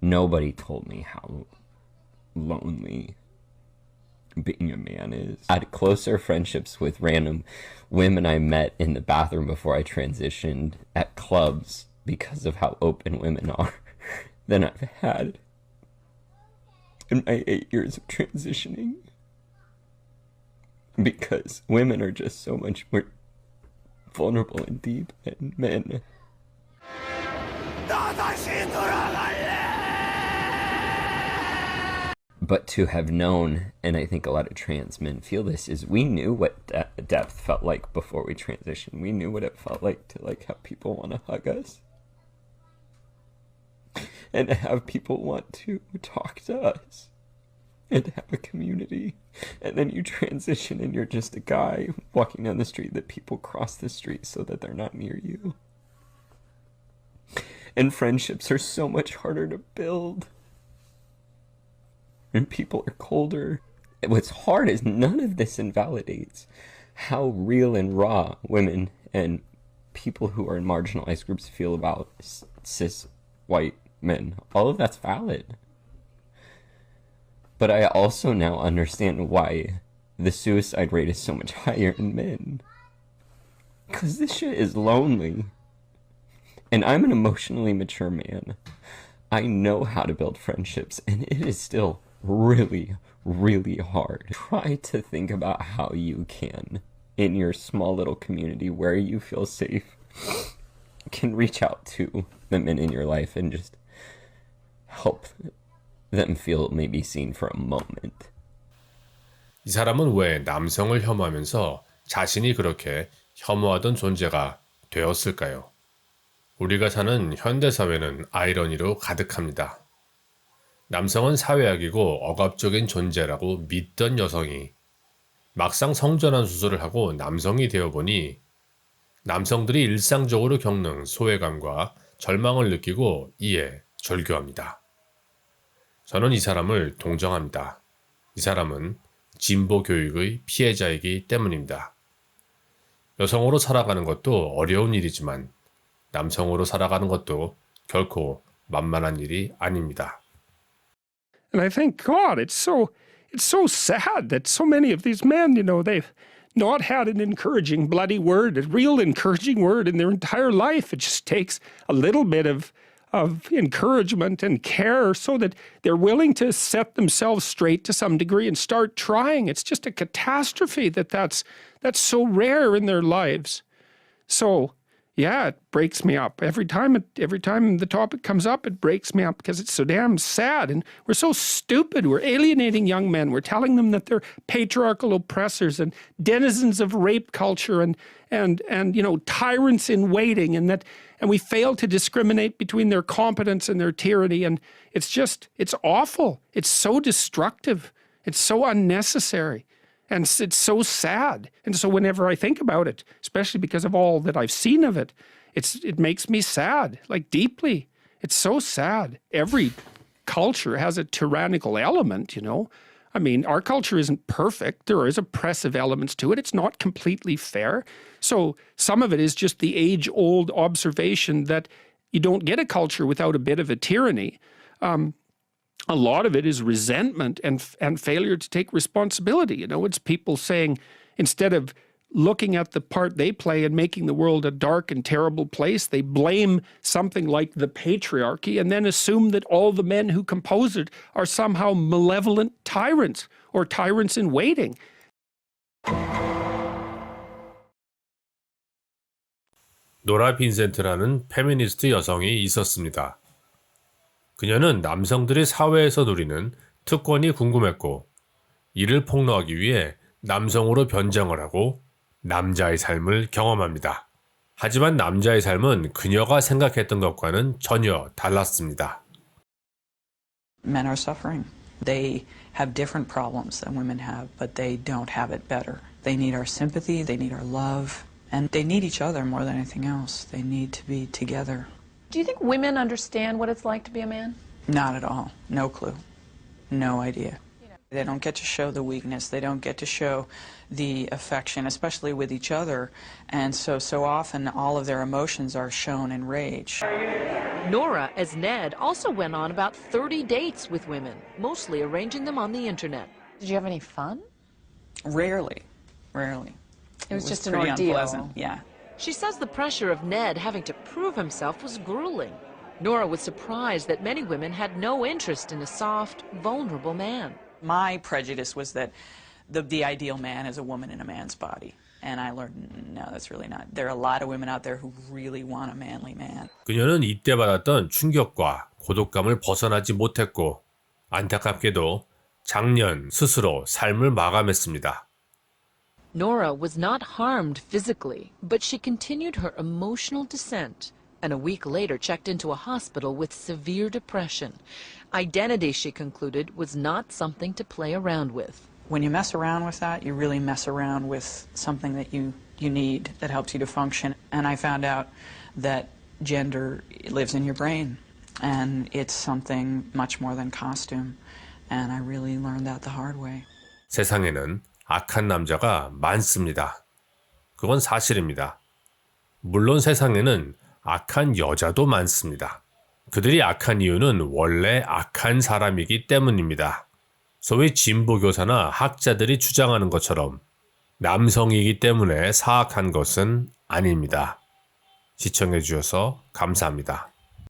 Nobody told me how lonely being a man is. I had closer friendships with random women I met in the bathroom before I transitioned at clubs because of how open women are than I've had in my 8 years of transitioning. Because women are just so much more vulnerable and deep than men. But to have known, and I think a lot of trans men feel this, is we knew what depth felt like before we transitioned. We knew what it felt like to have people want to hug us. And to have people want to talk to us. And to have a community. And then you transition and you're just a guy walking down the street that people cross the street so that they're not near you. And friendships are so much harder to build. And people are colder. What's hard is none of this invalidates how real and raw women and people who are in marginalized groups feel about cis white men. All of that's valid. But I also now understand why the suicide rate is so much higher in men. Because this shit is lonely. And I'm an emotionally mature man. I know how to build friendships, and it is still really, really hard. Try to think about how you can, in your small little community where you feel safe, can reach out to the men in your life and just help them feel maybe seen for a moment. 이 사람은 왜 남성을 혐오하면서 자신이 그렇게 혐오하던 존재가 되었을까요? 우리가 사는 현대사회는 아이러니로 가득합니다. 남성은 사회학이고 억압적인 존재라고 믿던 여성이 막상 성전환 수술을 하고 남성이 되어보니 남성들이 일상적으로 겪는 소외감과 절망을 느끼고 이에 절규합니다. 저는 이 사람을 동정합니다. 이 사람은 진보 교육의 피해자이기 때문입니다. 여성으로 살아가는 것도 어려운 일이지만 남성으로 살아가는 것도 결코 만만한 일이 아닙니다. And I think, God, it's so sad that so many of these men, they've not had an encouraging bloody word, a real encouraging word in their entire life. It just takes a little bit of encouragement and care so that they're willing to set themselves straight to some degree and start trying. It's just a catastrophe that's so rare in their lives. So, yeah, it breaks me up. Every time the topic comes up, it breaks me up because it's so damn sad. And we're so stupid. We're alienating young men. We're telling them that they're patriarchal oppressors and denizens of rape culture and tyrants in waiting, and we fail to discriminate between their competence and their tyranny. And it's awful. It's so destructive. It's so unnecessary. And it's so sad. And so whenever I think about it, especially because of all that I've seen of it, it makes me sad, deeply. It's so sad. Every culture has a tyrannical element, I mean, our culture isn't perfect. There is oppressive elements to it. It's not completely fair. So some of it is just the age-old observation that you don't get a culture without a bit of a tyranny. A lot of it is resentment and failure to take responsibility. It's people saying, instead of looking at the part they play in making the world a dark and terrible place, they blame something like the patriarchy and then assume that all the men who compose it are somehow malevolent tyrants or tyrants in waiting. 노라 빈센트라는 페미니스트 여성이 있었습니다. 그녀는 남성들이 사회에서 누리는 특권이 궁금했고 이를 폭로하기 위해 남성으로 변장을 하고 남자의 삶을 경험합니다. 하지만 남자의 삶은 그녀가 생각했던 것과는 전혀 달랐습니다. Men are suffering. They have different problems than women have, but they don't have it better. They need our sympathy, they need our love, and they need each other more than anything else. They need to be together. Do you think women understand what it's like to be a man? Not at all. No clue. No idea. They don't get to show the weakness. They don't get to show the affection, especially with each other. And so often all of their emotions are shown in rage. Nora, as Ned, also went on about 30 dates with women, mostly arranging them on the internet. Did you have any fun? Rarely. It was just an pretty ordeal. unpleasant. Yeah. She says the pressure of Ned having to prove himself was grueling. Nora was surprised that many women had no interest in a soft, vulnerable man. My prejudice was that the ideal man is a woman in a man's body. And I learned, no, that's really not. There are a lot of women out there who really want a manly man. 그녀는 이때 받았던 충격과 고독감을 벗어나지 못했고 안타깝게도 작년 스스로 삶을 마감했습니다. Nora was not harmed physically, but she continued her emotional descent, and a week later checked into a hospital with severe depression. Identity, she concluded, was not something to play around with. When you mess around with that, you really mess around with something that you need that helps you to function. And I found out that gender lives in your brain, and it's something much more than costume. And I really learned that the hard way. 세상에는 악한 남자가 많습니다. 그건 사실입니다. 물론 세상에는 악한 여자도 많습니다. 그들이 악한 이유는 원래 악한 사람이기 때문입니다. 소위 진보교사나 학자들이 주장하는 것처럼 남성이기 때문에 사악한 것은 아닙니다. 시청해 주셔서 감사합니다.